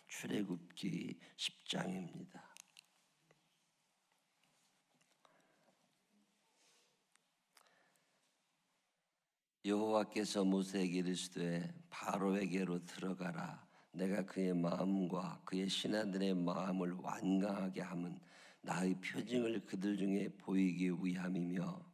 출애굽기 10장입니다. 여호와께서 모세에게 이르시되 바로에게로 들어가라. 내가 그의 마음과 그의 신하들의 마음을 완강하게 함은 나의 표징을 그들 중에 보이기 위함이며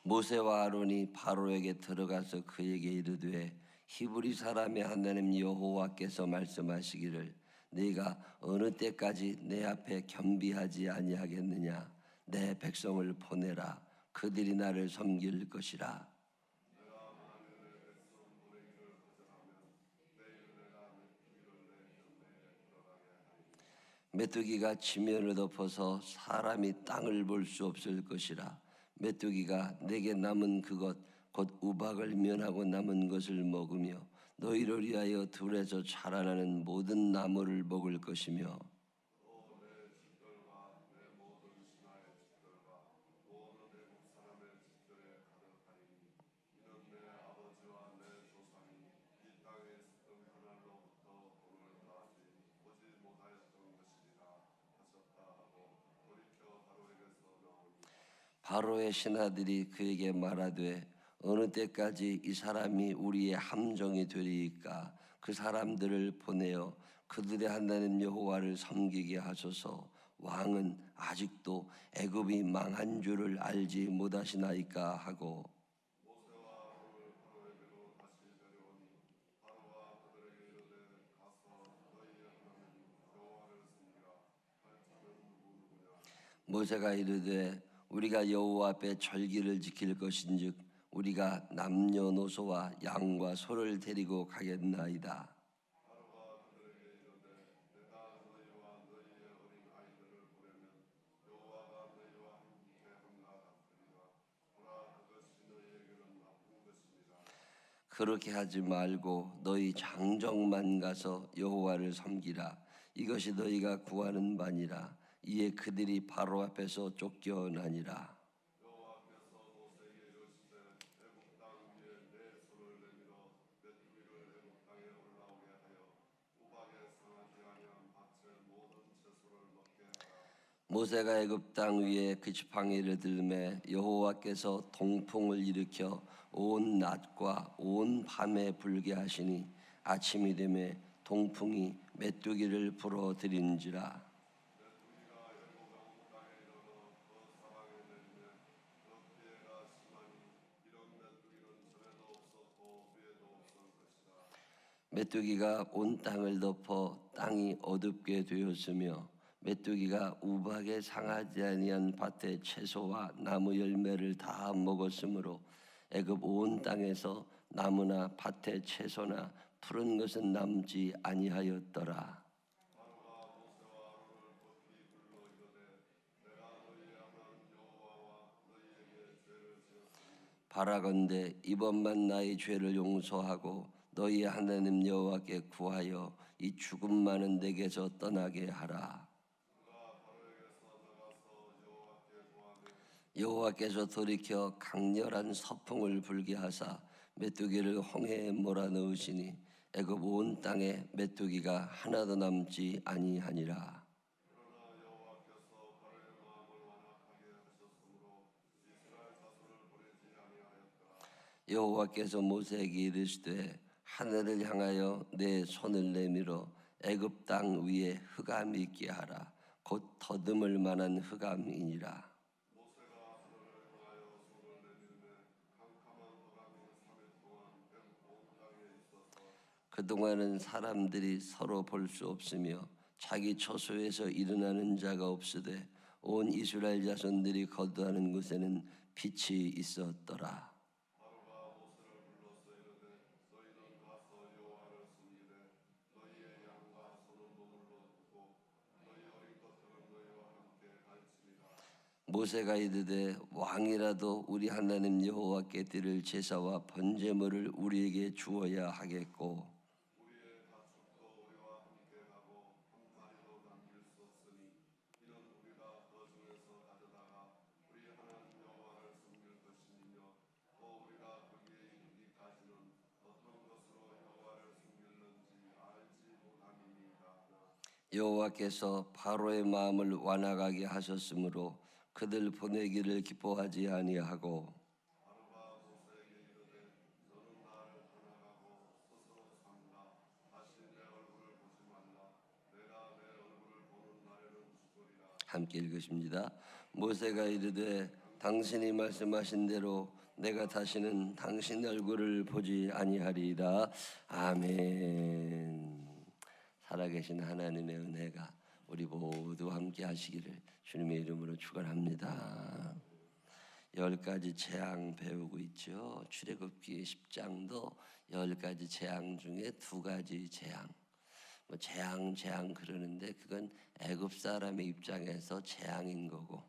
모세와 아론이 바로에게 들어가서 그에게 이르되 히브리 사람의 하나님 여호와께서 말씀하시기를 네가 어느 때까지 내 앞에 겸비하지 아니하겠느냐. 내 백성을 보내라. 그들이 나를 섬길 것이라. 메뚜기가 지면을 덮어서 사람이 땅을 볼 수 없을 것이라. 메뚜기가 내게 남은 그것 곧 우박을 면하고 남은 것을 먹으며 너희를 위하여 들에서 자라나는 모든 나무를 먹을 것이며 바로의 신하들이 그에게 말하되 어느 때까지 이 사람이 우리의 함정이 되리이까. 그 사람들을 보내어 그들의 하나님 여호와를 섬기게 하소서. 왕은 아직도 애굽이 망한 줄을 알지 못하시나이까 하고 모세가 이르되 우리가 여호와 앞에 절기를 지킬 것인즉 우리가 남녀노소와 양과 소를 데리고 가겠나이다. 그렇게 하지 말고 너희 장정만 가서 여호와를 섬기라. 이것이 너희가 구하는 바니라. 이에 그들이 바로 앞에서 쫓겨나니라. 모세가 애굽 땅 위에 그 지팡이를 들매 여호와께서 동풍을 일으켜 온 낮과 온 밤에 불게 하시니 아침이 되매 동풍이 메뚜기를 불어들이는지라. 메뚜기가 온 땅을 덮어 땅이 어둡게 되었으며 메뚜기가 우박에 상하지 아니한 밭의 채소와 나무 열매를 다 먹었으므로 애굽 온 땅에서 나무나 밭의 채소나 푸른 것은 남지 아니하였더라. 바라건대 이번만 나의 죄를 용서하고 너희 하나님 여호와께 구하여 이 죽음 많은 내게서 떠나게 하라. 여호와께서 돌이켜 강렬한 서풍을 불게 하사 메뚜기를 홍해에 몰아넣으시니 애굽 온 땅에 메뚜기가 하나도 남지 아니하니라. 여호와께서 모세에게 이르시되 하늘을 향하여 내 손을 내밀어 애굽 땅 위에 흑암이 있게 하라. 곧 더듬을 만한 흑암이니라. 그동안은 사람들이 서로 볼 수 없으며 자기 처소에서 일어나는 자가 없으되 온 이스라엘 자손들이 거주하는 곳에는 빛이 있었더라. 모세가 이르되 왕이라도 우리 하나님 여호와께 드릴 제사와 번제물을 우리에게 주어야 하겠고 여호와께서 바로의 마음을 완악하게 하셨으므로 그들 보내기를 기뻐하지 아니하고 함께 읽으십니다. 모세가 이르되 당신이 말씀하신 대로 내가 다시는 당신 얼굴을 보지 아니하리이다. 아멘. 살아계신 하나님의 은혜가 우리 모두 함께 하시기를 주님의 이름으로 축원합니다. 10가지 재앙 배우고 있죠. 출애굽기 10장도 10가지 재앙 중에 2가지 재앙. 뭐 재앙 그러는데 그건 애굽 사람의 입장에서 재앙인 거고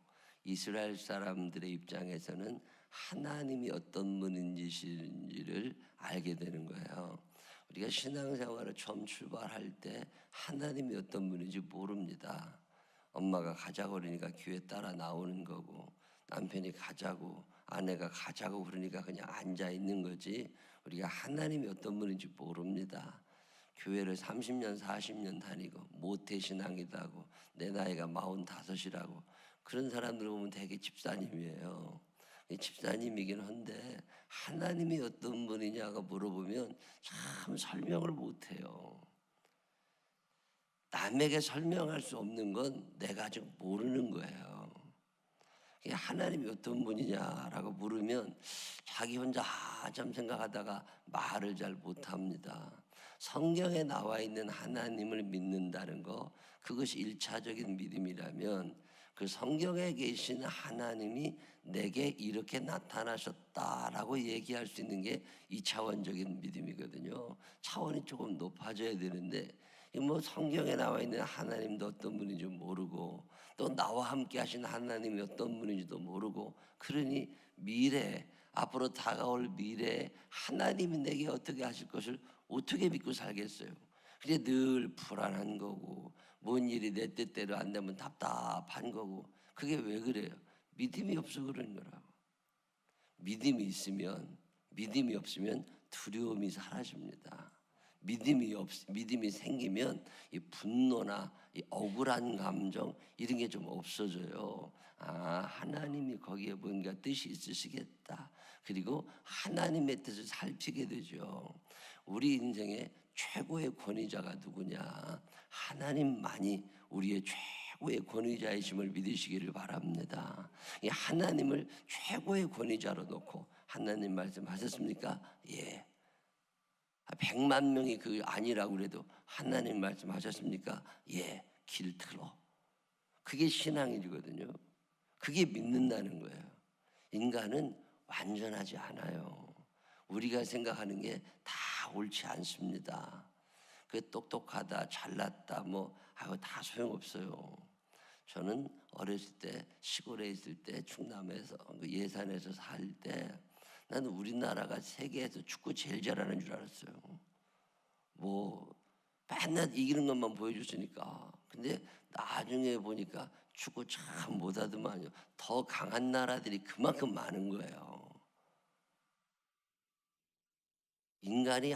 이스라엘 사람들의 입장에서는 하나님이 어떤 분인지를 알게 되는 거예요. 우리가 신앙생활을 처음 출발할 때 하나님이 어떤 분인지 모릅니다. 엄마가 가자고 그러니까 교회 따라 나오는 거고 남편이 가자고 아내가 가자고 그러니까 그냥 앉아 있는 거지 우리가 하나님이 어떤 분인지 모릅니다. 교회를 30년 40년 다니고 모태신앙이다고 내 나이가 45이라고 그런 사람들 보면 되게 집사님이에요. 집사님이긴 한데 하나님이 어떤 분이냐고 물어보면 참 설명을 못해요. 남에게 설명할 수 없는 건 내가 아직 모르는 거예요. 하나님이 어떤 분이냐라고 물으면 자기 혼자 한참 생각하다가 말을 잘 못합니다. 성경에 나와 있는 하나님을 믿는다는 거 그것이 1차적인 믿음이라면 그 성경에 계신 하나님이 내게 이렇게 나타나셨다라고 얘기할 수 있는 게 2차원적인 믿음이거든요. 차원이 조금 높아져야 되는데 뭐 성경에 나와 있는 하나님도 어떤 분인지 모르고 또 나와 함께 하신 하나님이 어떤 분인지도 모르고 그러니 미래 앞으로 다가올 미래에 하나님이 내게 어떻게 하실 것을 어떻게 믿고 살겠어요. 그게 늘 불안한 거고 뭔 일이 내 뜻대로 안 되면 답답한 거고 그게 왜 그래요? 믿음이 없어 그런 거라고. 믿음이 없으면 두려움이 사라집니다. 믿음이 생기면 이 분노나 이 억울한 감정 이런 게 좀 없어져요. 아, 하나님이 거기에 뭔가 뜻이 있으시겠다. 그리고 하나님의 뜻을 살피게 되죠. 우리 인생의 최고의 권위자가 누구냐? 하나님만이 우리의 최고의 권위자이심을 믿으시기를 바랍니다. 이 하나님을 최고의 권위자로 놓고 하나님 말씀하셨습니까? 예. 100만 명이 그 아니라고 그래도 하나님 말씀하셨습니까? 예, 길 틀어. 그게 신앙이거든요. 그게 믿는다는 거예요. 인간은 완전하지 않아요. 우리가 생각하는 게 다 옳지 않습니다. 그 똑똑하다, 잘났다, 다 소용없어요. 저는 어렸을 때 시골에 있을 때 충남에서 예산에서 살 때 나는 우리나라가 세계에서 축구 제일 잘하는 줄 알았어요. 맨날 이기는 것만 보여줬으니까. 근데 나중에 보니까 축구 참 못하더만요. 더 강한 나라들이 그만큼 많은 거예요. 인간이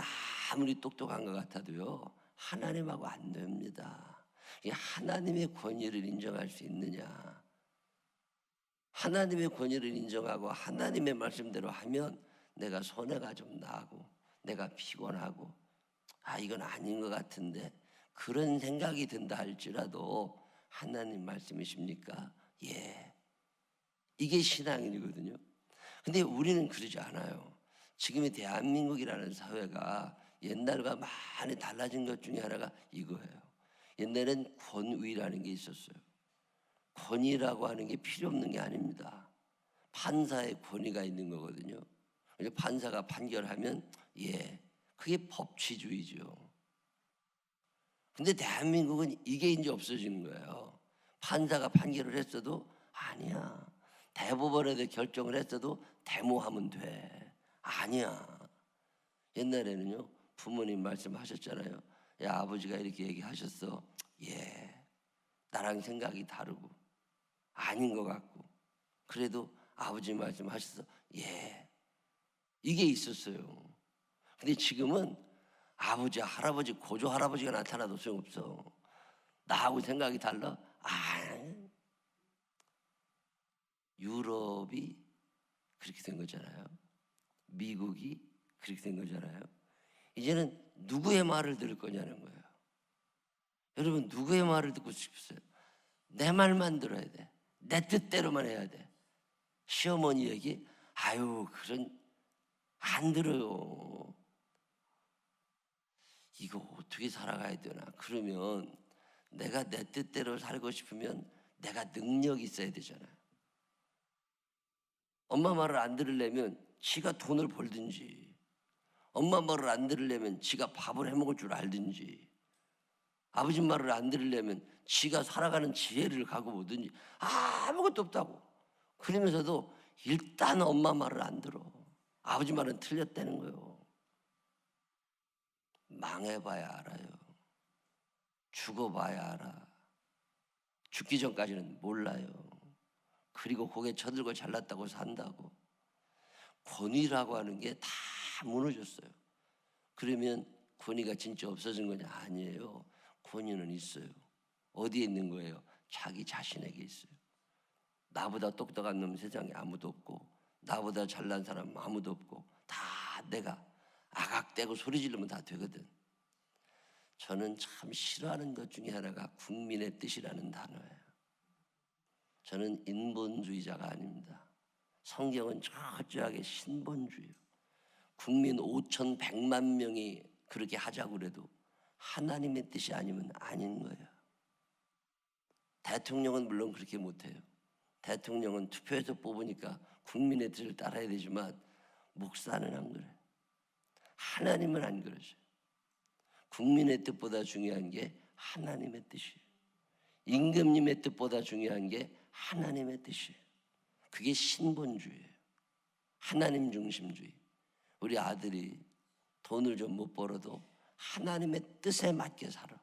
아무리 똑똑한 것 같아도요 하나님하고 안 됩니다. 하나님의 권위를 인정할 수 있느냐? 하나님의 권위를 인정하고 하나님의 말씀대로 하면 내가 손해가 좀 나고 내가 피곤하고 이건 아닌 것 같은데 그런 생각이 든다 할지라도 하나님 말씀이십니까? 예. 이게 신앙이거든요. 근데 우리는 그러지 않아요. 지금의 대한민국이라는 사회가 옛날과 많이 달라진 것 중에 하나가 이거예요. 옛날엔 권위라는 게 있었어요. 권위라고 하는 게 필요 없는 게 아닙니다. 판사의 권위가 있는 거거든요. 판사가 판결하면 그게 법치주의죠. 근데 대한민국은 이게 이제 없어지는 거예요. 판사가 판결을 했어도 아니야. 대법원에서 결정을 했어도 데모하면 돼. 아니야. 옛날에는요 부모님 말씀하셨잖아요. 야, 아버지가 이렇게 얘기하셨어. 나랑 생각이 다르고 아닌 것 같고 그래도 아버지 말씀하셨어. 이게 있었어요. 근데 지금은 아버지, 할아버지, 고조 할아버지가 나타나도 소용없어. 나하고 생각이 달라? 유럽이 그렇게 된 거잖아요. 미국이 그렇게 된 거잖아요. 이제는 누구의 말을 들을 거냐는 거예요. 여러분, 누구의 말을 듣고 싶으세요? 내 말만 들어야 돼. 내 뜻대로만 해야 돼. 시어머니 얘기? 그런 안 들어요. 이거 어떻게 살아가야 되나? 그러면 내가 내 뜻대로 살고 싶으면 내가 능력이 있어야 되잖아요. 엄마 말을 안 들으려면 지가 돈을 벌든지, 엄마 말을 안 들으려면 지가 밥을 해먹을 줄 알든지, 아버지 말을 안 들으려면 지가 살아가는 지혜를 갖고 오든지 아무것도 없다고. 그러면서도 일단 엄마 말을 안 들어. 아버지 말은 틀렸다는 거예요. 망해봐야 알아요. 죽어봐야 알아. 죽기 전까지는 몰라요. 그리고 고개 쳐들고 잘났다고 산다고. 권위라고 하는 게 다 무너졌어요. 그러면 권위가 진짜 없어진 거냐? 아니에요. 권위는 있어요. 어디에 있는 거예요? 자기 자신에게 있어요. 나보다 똑똑한 놈 세상에 아무도 없고, 나보다 잘난 사람 아무도 없고, 다 내가 아각대고 소리 지르면 다 되거든. 저는 참 싫어하는 것 중에 하나가 국민의 뜻이라는 단어예요. 저는 인본주의자가 아닙니다. 성경은 철저하게 신본주의예요. 국민 5,100만 명이 그렇게 하자고 그래도 하나님의 뜻이 아니면 아닌 거예요. 대통령은 물론 그렇게 못해요. 대통령은 투표해서 뽑으니까 국민의 뜻을 따라야 되지만 목사는 안 그래요. 하나님은 안 그러죠. 국민의 뜻보다 중요한 게 하나님의 뜻이에요. 임금님의 뜻보다 중요한 게 하나님의 뜻이에요. 그게 신본주의예요. 하나님 중심주의. 우리 아들이 돈을 좀 못 벌어도 하나님의 뜻에 맞게 살아.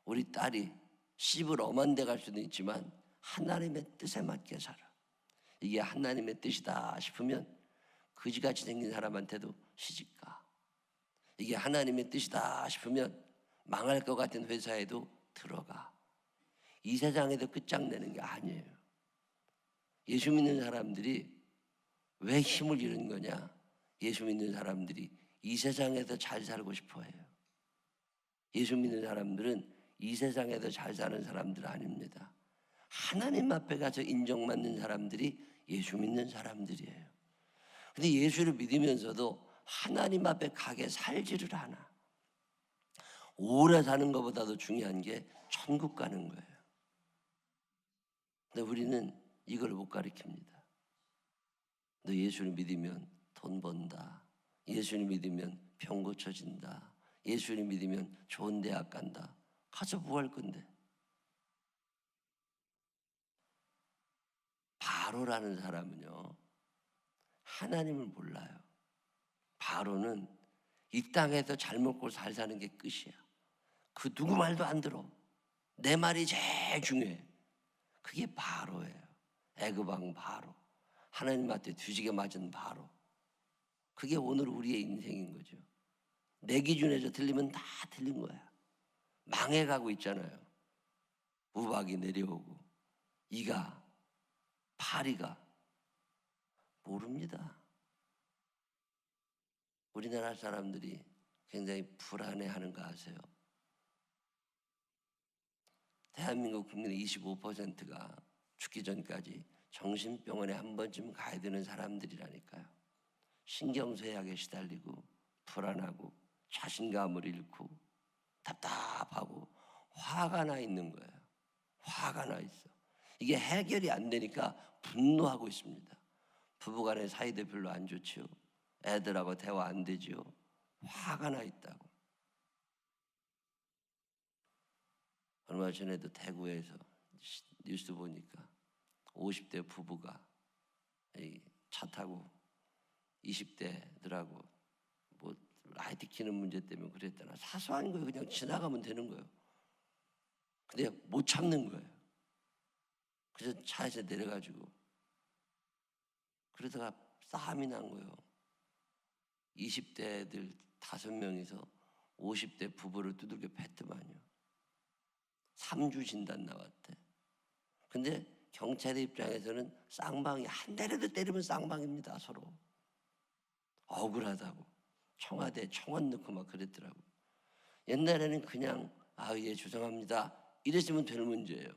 우리 딸이 시집을 엄한 데 갈 수도 있지만 하나님의 뜻에 맞게 살아. 이게 하나님의 뜻이다 싶으면 그지같이 생긴 사람한테도 시집가. 이게 하나님의 뜻이다 싶으면 망할 것 같은 회사에도 들어가. 이 세상에도 끝장내는 게 아니에요. 예수 믿는 사람들이 왜 힘을 잃은 거냐? 예수 믿는 사람들이 이 세상에서 잘 살고 싶어 해요. 예수 믿는 사람들은 이 세상에서 잘 사는 사람들 아닙니다. 하나님 앞에 가서 인정받는 사람들이 예수 믿는 사람들이에요. 근데 예수를 믿으면서도 하나님 앞에 가게 살지를 않아. 오래 사는 것보다도 중요한 게 천국 가는 거예요. 근데 우리는 이걸 못 가르칩니다. 너 예수를 믿으면 돈 번다. 예수를 믿으면 병 고쳐진다. 예수를 믿으면 좋은 대학 간다. 가서 뭐 할 건데? 바로라는 사람은요, 하나님을 몰라요. 바로는 이 땅에서 잘 먹고 잘 사는 게 끝이야. 그 누구 말도 안 들어. 내 말이 제일 중요해. 그게 바로예요. 애굽왕 바로. 하나님한테 뒤지게 맞은 바로. 그게 오늘 우리의 인생인 거죠. 내 기준에서 틀리면 다 틀린 거야. 망해가고 있잖아요. 우박이 내려오고 이가 파리가 모릅니다. 우리나라 사람들이 굉장히 불안해하는 거 아세요? 대한민국 국민의 25%가 죽기 전까지 정신병원에 한 번쯤 가야 되는 사람들이라니까요. 신경쇠약에 시달리고 불안하고 자신감을 잃고 답답하고 화가 나 있는 거예요. 화가 나 있어. 이게 해결이 안 되니까 분노하고 있습니다. 부부간의 사이도 별로 안 좋지요. 애들하고 대화 안 되지요. 화가 나 있다고. 얼마 전에도 대구에서 뉴스 보니까 50대 부부가 차 타고 20대들하고 뭐 라이트 키는 문제 때문에 그랬다나 사소한 거예요. 그냥 지나가면 되는 거예요. 근데 못 참는 거예요. 그래서 차에서 내려가지고 그러다가 싸움이 난 거예요. 20대들 5명이서 50대 부부를 두들겨 팼더만요. 3주 진단 나왔대. 근데 경찰의 입장에서는 쌍방이 한 대라도 때리면 쌍방입니다. 서로 억울하다고 청와대 청원 넣고 막 그랬더라고. 옛날에는 그냥 예 죄송합니다 이랬으면 되는 문제예요.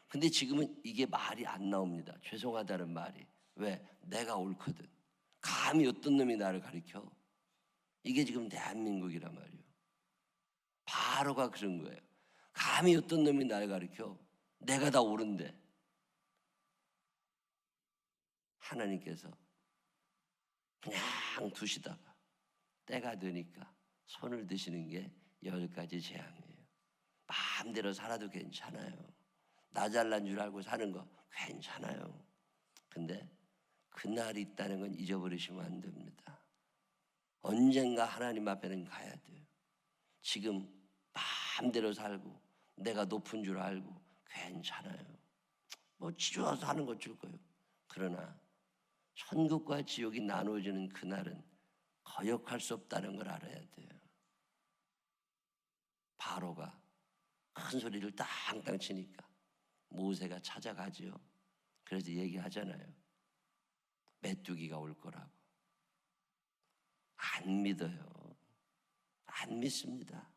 근데 지금은 이게 말이 안 나옵니다. 죄송하다는 말이. 왜? 내가 옳거든. 감히 어떤 놈이 나를 가리켜? 이게 지금 대한민국이란 말이에요. 바로가 그런 거예요. 감히 어떤 놈이 나를 가리켜? 내가 다 옳은데. 하나님께서 그냥 두시다가 때가 되니까 손을 드시는 게 10가지 재앙이에요. 마음대로 살아도 괜찮아요. 나 잘난 줄 알고 사는 거 괜찮아요. 근데 그날이 있다는 건 잊어버리시면 안 됩니다. 언젠가 하나님 앞에는 가야 돼요. 지금 마음대로 살고 내가 높은 줄 알고 괜찮아요. 뭐 지주와서 하는 거 줄 거예요. 그러나 천국과 지옥이 나누어지는 그날은 거역할 수 없다는 걸 알아야 돼요. 바로가 큰 소리를 땅땅 치니까 모세가 찾아가지요. 그래서 얘기하잖아요. 메뚜기가 올 거라고. 안 믿어요. 안 믿습니다.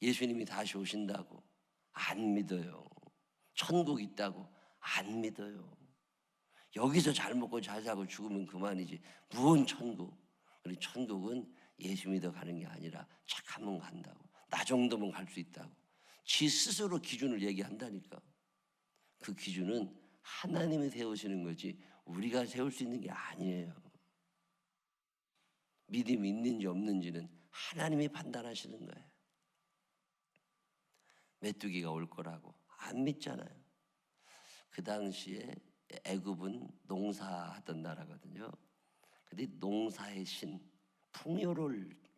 예수님이 다시 오신다고 안 믿어요. 천국 있다고 안 믿어요. 여기서 잘 먹고 잘 사고 죽으면 그만이지 무슨 천국. 그리고 천국은 예수 믿어 가는 게 아니라 착하면 간다고. 나 정도면 갈 수 있다고. 지 스스로 기준을 얘기한다니까. 그 기준은 하나님이 세우시는 거지 우리가 세울 수 있는 게 아니에요. 믿음이 있는지 없는지는 하나님이 판단하시는 거예요. 메뚜기가 올 거라고 안 믿잖아요. 그 당시에 애굽은 농사하던 나라거든요. 근데 농사의 신,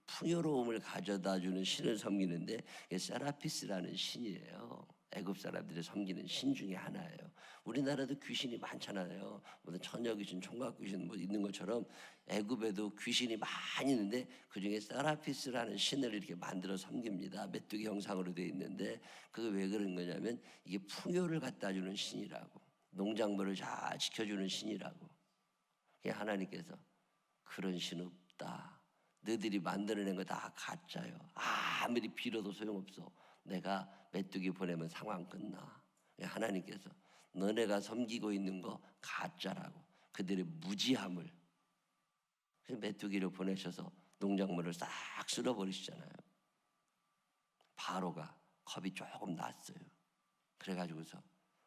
풍요로움을 가져다주는 신을 섬기는데 세라피스라는 신이에요. 애굽 사람들이 섬기는 신 중에 하나예요. 우리나라도 귀신이 많잖아요. 무슨 처녀 귀신, 총각 귀신 뭐 있는 것처럼 애굽에도 귀신이 많이 있는데 그 중에 세라피스라는 신을 이렇게 만들어 섬깁니다. 메뚜기 형상으로 되어 있는데 그게 왜 그런 거냐면 이게 풍요를 갖다 주는 신이라고, 농작물을 잘 지켜주는 신이라고. 하나님께서 그런 신 없다. 너희들이 만들어낸 거 다 가짜요. 아무리 빌어도 소용없어. 내가 메뚜기 보내면 상황 끝나. 하나님께서 너네가 섬기고 있는 거 가짜라고. 그들의 무지함을. 그래서 메뚜기를 보내셔서 농작물을 싹 쓸어버리시잖아요. 바로가 겁이 조금 났어요. 그래가지고서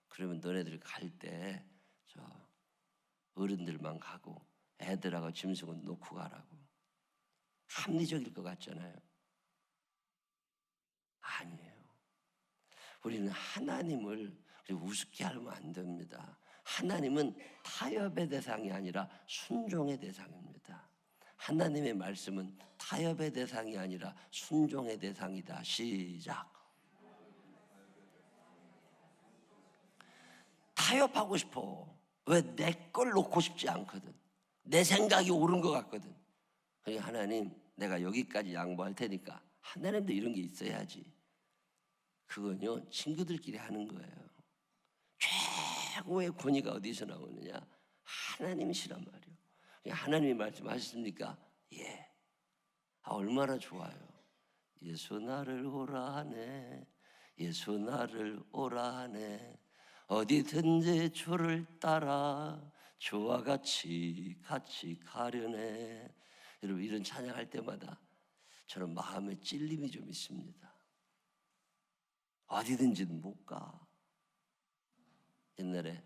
그러면 너네들 갈 때 저 어른들만 가고 애들하고 짐승은 놓고 가라고. 합리적일 것 같잖아요. 아니에요. 우리는 하나님을 우습게 하면 안 됩니다. 하나님은 타협의 대상이 아니라 순종의 대상입니다. 하나님의 말씀은 타협의 대상이 아니라 순종의 대상이다. 시작. 타협하고 싶어. 왜? 내 걸 놓고 싶지 않거든. 내 생각이 옳은 것 같거든. 그러니까 하나님, 내가 여기까지 양보할 테니까 하나님도 이런 게 있어야지. 그건요 친구들끼리 하는 거예요. 최고의 권위가 어디서 나오느냐? 하나님이시란 말이에요. 하나님이 말씀하셨습니까? 예. 얼마나 좋아요. 예수 나를 오라 하네. 예수 나를 오라 하네. 어디든지 주를 따라 주와 같이 가려네. 여러분 이런 찬양할 때마다 저는 마음에 찔림이 좀 있습니다. 어디든지는 못 가. 옛날에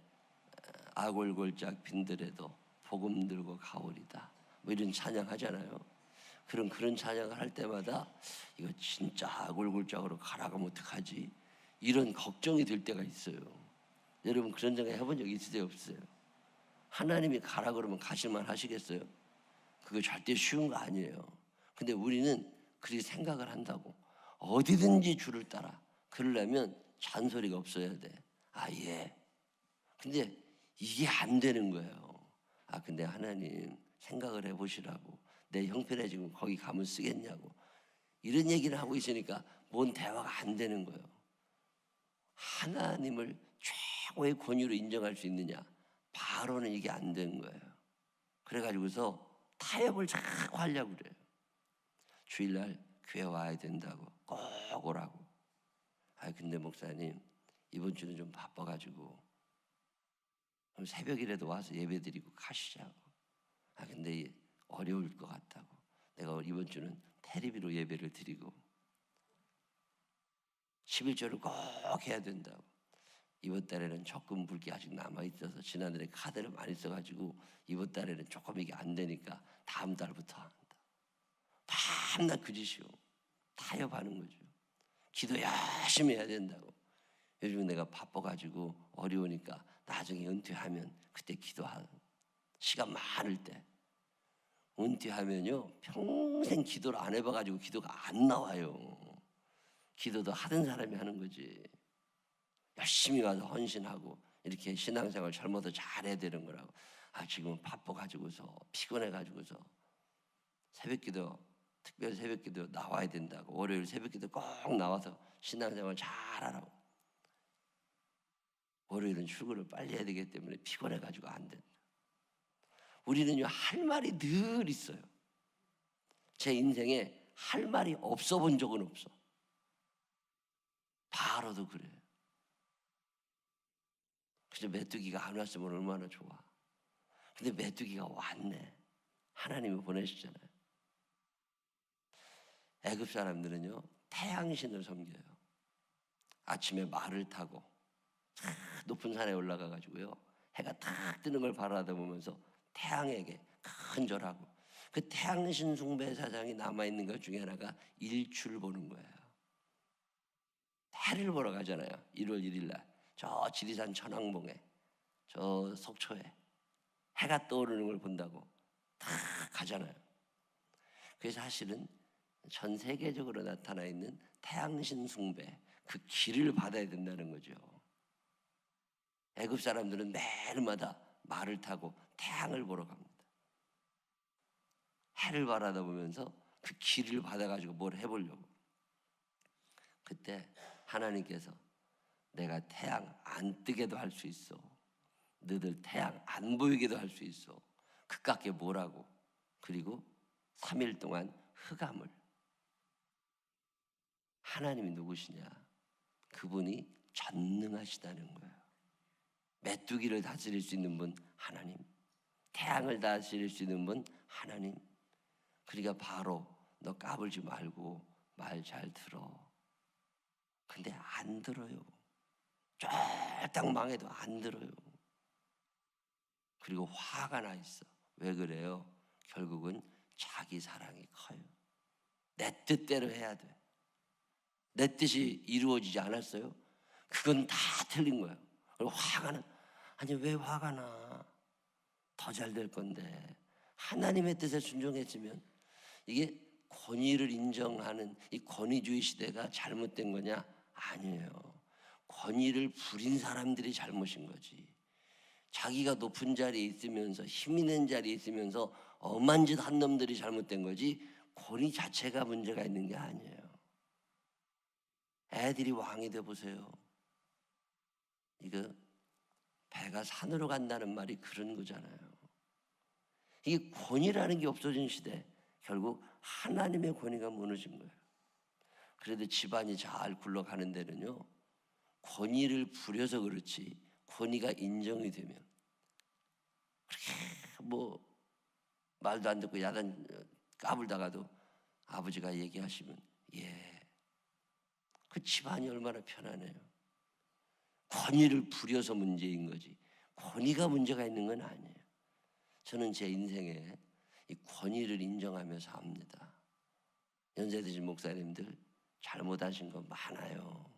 아골골짝 빈들에도 복음 들고 가오리다 뭐 이런 찬양 하잖아요. 그런 찬양을 할 때마다 이거 진짜 아골골짝으로 가라가면 어떡하지? 이런 걱정이 들 때가 있어요. 여러분 그런 생각 해본 적 있으세요? 없어요? 하나님이 가라 그러면 가실만 하시겠어요? 그거 절대 쉬운 거 아니에요. 근데 우리는 그렇게 생각을 한다고. 어디든지 주를 따라. 그러려면 잔소리가 없어야 돼. 예. 근데 이게 안 되는 거예요. 근데 하나님 생각을 해보시라고. 내 형편에 지금 거기 가면 쓰겠냐고. 이런 얘기를 하고 있으니까 뭔 대화가 안 되는 거예요. 하나님을 최고의 권위로 인정할 수 있느냐? 바로는 이게 안 된 거예요. 그래가지고서 타협을 자꾸 하려고 그래요. 주일날 교회 와야 된다고 꼭 오라고. 근데 목사님 이번 주는 좀 바빠가지고 그럼 새벽이라도 와서 예배드리고 가시자고. 근데 어려울 것 같다고. 내가 이번 주는 테레비로 예배를 드리고 11조를 꼭 해야 된다고. 이번 달에는 적금 붉기 아직 남아있어서 지난달에 카드를 많이 써가지고 이번 달에는 조금 이게 안 되니까 다음 달부터 한다. 밤낮 그 짓이요. 타협하는 거죠. 기도 열심히 해야 된다고. 요즘 내가 바빠가지고 어려우니까 나중에 은퇴하면 그때 기도하는 시간 많을 때. 은퇴하면요 평생 기도를 안 해봐가지고 기도가 안 나와요. 기도도 하던 사람이 하는 거지. 열심히 와서 헌신하고 이렇게 신앙생활 젊어도 잘해야 되는 거라고. 지금은 바빠가지고서 피곤해가지고서 새벽기도 특별히 새벽기도 나와야 된다고. 월요일 새벽기도 꼭 나와서 신앙생활 잘하라고. 월요일은 출근을 빨리 해야 되기 때문에 피곤해가지고 안 된다. 우리는요 할 말이 늘 있어요. 제 인생에 할 말이 없어 본 적은 없어. 바로도 그래요. 그래서 메뚜기가 안 왔으면 얼마나 좋아. 근데 메뚜기가 왔네. 하나님이 보내시잖아요. 애굽 사람들은요 태양신을 섬겨요. 아침에 말을 타고 높은 산에 올라가 가지고요 해가 탁 뜨는 걸 바라보면서 태양에게 간절하고, 그 태양신 숭배 사상이 남아있는 것 중에 하나가 일출 보는 거예요. 해를 보러 가잖아요. 1월 1일 날 저 지리산 천왕봉에 저 속초에 해가 떠오르는 걸 본다고 다 가잖아요. 그래서 사실은 전 세계적으로 나타나 있는 태양신 숭배, 그 길을 받아야 된다는 거죠. 애굽 사람들은 매일마다 말을 타고 태양을 보러 갑니다. 해를 바라보면서 그 길을 받아가지고 뭘 해보려고. 그때 하나님께서 내가 태양 안 뜨게도 할 수 있어. 너희들 태양 안 보이게도 할 수 있어. 그깟게 뭐라고. 그리고 3일 동안 흑암을. 하나님이 누구시냐? 그분이 전능하시다는 거예요. 메뚜기를 다스릴 수 있는 분 하나님, 태양을 다스릴 수 있는 분 하나님. 그러니까 바로 너 까불지 말고 말 잘 들어. 근데 안 들어요. 쫄딱 망해도 안 들어요. 그리고 화가 나 있어. 왜 그래요? 결국은 자기 사랑이 커요. 내 뜻대로 해야 돼. 내 뜻이 이루어지지 않았어요? 그건 다 틀린 거예요. 그리고 화가 나. 아니 왜 화가 나? 더 잘 될 건데. 하나님의 뜻에 순종했으면. 이게 권위를 인정하는 이 권위주의 시대가 잘못된 거냐? 아니에요. 권위를 부린 사람들이 잘못인 거지. 자기가 높은 자리에 있으면서 힘 있는 자리에 있으면서 엄한 짓 한 놈들이 잘못된 거지 권위 자체가 문제가 있는 게 아니에요. 애들이 왕이 돼 보세요. 이거 배가 산으로 간다는 말이 그런 거잖아요. 이게 권위라는 게 없어진 시대, 결국 하나님의 권위가 무너진 거예요. 그래도 집안이 잘 굴러가는 데는요 권위를 부려서 그렇지 권위가 인정이 되면 그렇게 뭐 말도 안 듣고 야단 까불다가도 아버지가 얘기하시면 그 집안이 얼마나 편하네요. 권위를 부려서 문제인 거지 권위가 문제가 있는 건 아니에요. 저는 제 인생에 이 권위를 인정하며 삽니다. 연세 드신 목사님들 잘못하신 거 많아요.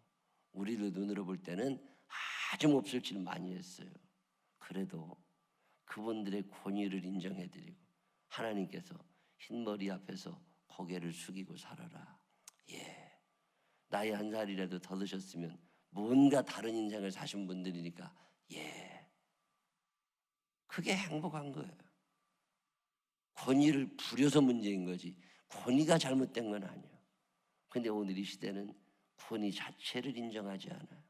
우리를 눈으로 볼 때는 아주 몹쓸 짓 많이 했어요. 그래도 그분들의 권위를 인정해드리고 하나님께서 흰머리 앞에서 고개를 숙이고 살아라. 나이 한 살이라도 더 드셨으면 뭔가 다른 인생을 사신 분들이니까 그게 행복한 거예요. 권위를 부려서 문제인 거지 권위가 잘못된 건 아니에요. 근데 오늘 이 시대는 권위 자체를 인정하지 않아요.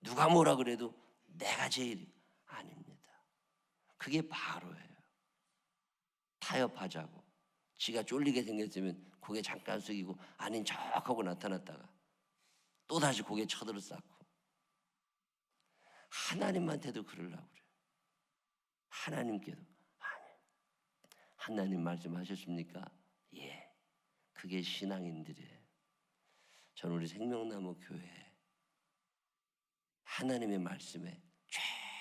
누가 뭐라 그래도 내가 제일 아닙니다. 그게 바로예요. 타협하자고. 지가 쫄리게 생겼으면 고개 잠깐 숙이고 아닌 척하고 나타났다가 또다시 고개 쳐들어 쌓고. 하나님한테도 그러려고 그래요. 하나님께도. 아니, 하나님 말씀하셨습니까? 예. 그게 신앙인들이에요. 저는 우리 생명나무 교회에 하나님의 말씀에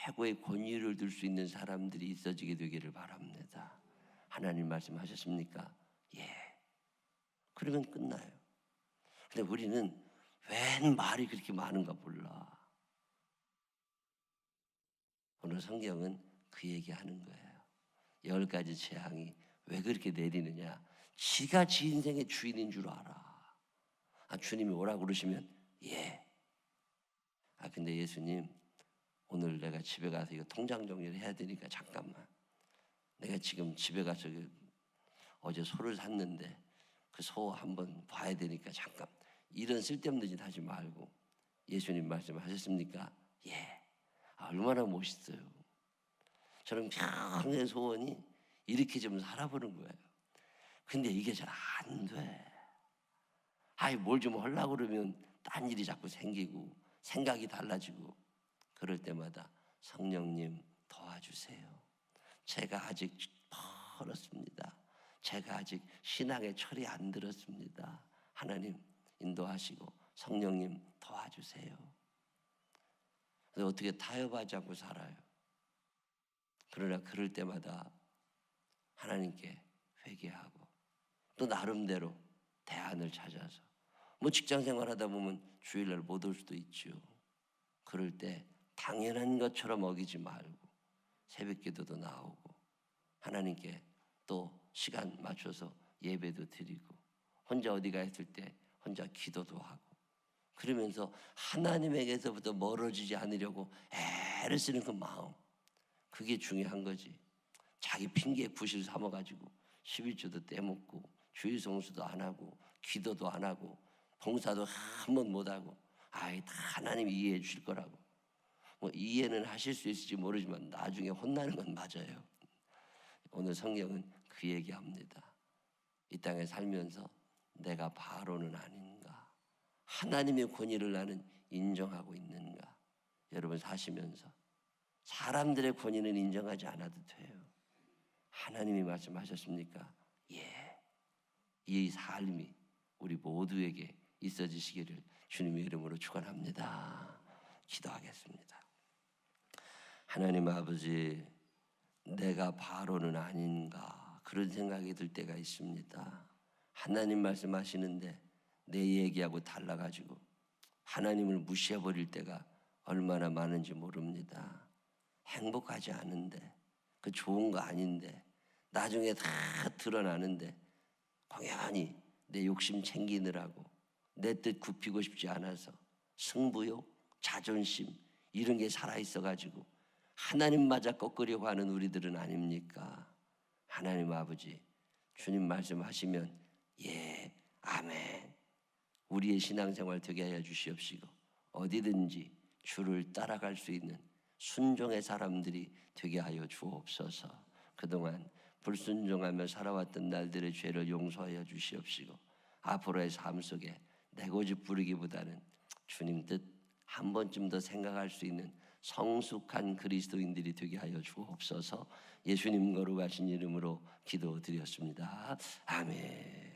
최고의 권위를 둘 수 있는 사람들이 있어지게 되기를 바랍니다. 하나님 말씀하셨습니까? 예. 그러면 끝나요. 근데 우리는 웬 말이 그렇게 많은가 몰라. 오늘 성경은 그 얘기하는 거예요. 10가지 재앙이 왜 그렇게 내리느냐. 지가 지 인생의 주인인 줄 알아. 주님이 오라고 그러시면 예. 근데 예수님 오늘 내가 집에 가서 이거 통장 정리를 해야 되니까 잠깐만. 내가 지금 집에 가서 어제 소를 샀는데 그 소 한번 봐야 되니까 잠깐. 이런 쓸데없는 짓 하지 말고 예수님 말씀하셨습니까? 예. 얼마나 멋있어요. 저는 평생 소원이 이렇게 좀 살아보는 거예요. 근데 이게 잘 안 돼. 뭘 좀 하려고 그러면 딴 일이 자꾸 생기고 생각이 달라지고 그럴 때마다 성령님 도와주세요. 제가 아직 멀었습니다. 제가 아직 신앙의 철이 안 들었습니다. 하나님 인도하시고 성령님 도와주세요. 그래서 어떻게 타협하지 않고 살아요. 그러나 그럴 때마다 하나님께 회개하고 또 나름대로 대안을 찾아서 직장 생활하다 보면 주일날 못 올 수도 있죠. 그럴 때 당연한 것처럼 어기지 말고 새벽 기도도 나오고 하나님께 또 시간 맞춰서 예배도 드리고 혼자 어디가 있을 때 혼자 기도도 하고 그러면서 하나님에게서부터 멀어지지 않으려고 애를 쓰는 그 마음, 그게 중요한 거지. 자기 핑계에 부실 삼아가지고 11조도 떼먹고 주일 성수도 안 하고 기도도 안 하고 봉사도 한 번 못하고 다 하나님이 이해해 주실 거라고. 이해는 하실 수 있을지 모르지만 나중에 혼나는 건 맞아요. 오늘 성경은 그 얘기합니다. 이 땅에 살면서 내가 바로는 아닌가, 하나님의 권위를 나는 인정하고 있는가. 여러분 사시면서 사람들의 권위는 인정하지 않아도 돼요. 하나님이 말씀하셨습니까? 예. 이 삶이 우리 모두에게 있어지시기를 주님의 이름으로 축원합니다. 기도하겠습니다. 하나님 아버지, 내가 바로는 아닌가 그런 생각이 들 때가 있습니다. 하나님 말씀하시는데 내 얘기하고 달라가지고 하나님을 무시해버릴 때가 얼마나 많은지 모릅니다. 행복하지 않은데, 그 좋은 거 아닌데, 나중에 다 드러나는데 공연히 내 욕심 챙기느라고 내 뜻 굽히고 싶지 않아서 승부욕, 자존심 이런 게 살아있어가지고 하나님마저 꺾으려고 하는 우리들은 아닙니까? 하나님 아버지, 주님 말씀하시면 예, 아멘. 우리의 신앙생활 되게 하여 주시옵시고 어디든지 주를 따라갈 수 있는 순종의 사람들이 되게 하여 주옵소서. 그동안 불순종하며 살아왔던 날들의 죄를 용서하여 주시옵시고 앞으로의 삶 속에 내 고집 부리기보다는 주님 뜻 한 번쯤 더 생각할 수 있는 성숙한 그리스도인들이 되게 하여 주옵소서. 예수님 거룩하신 이름으로 기도드렸습니다. 아멘.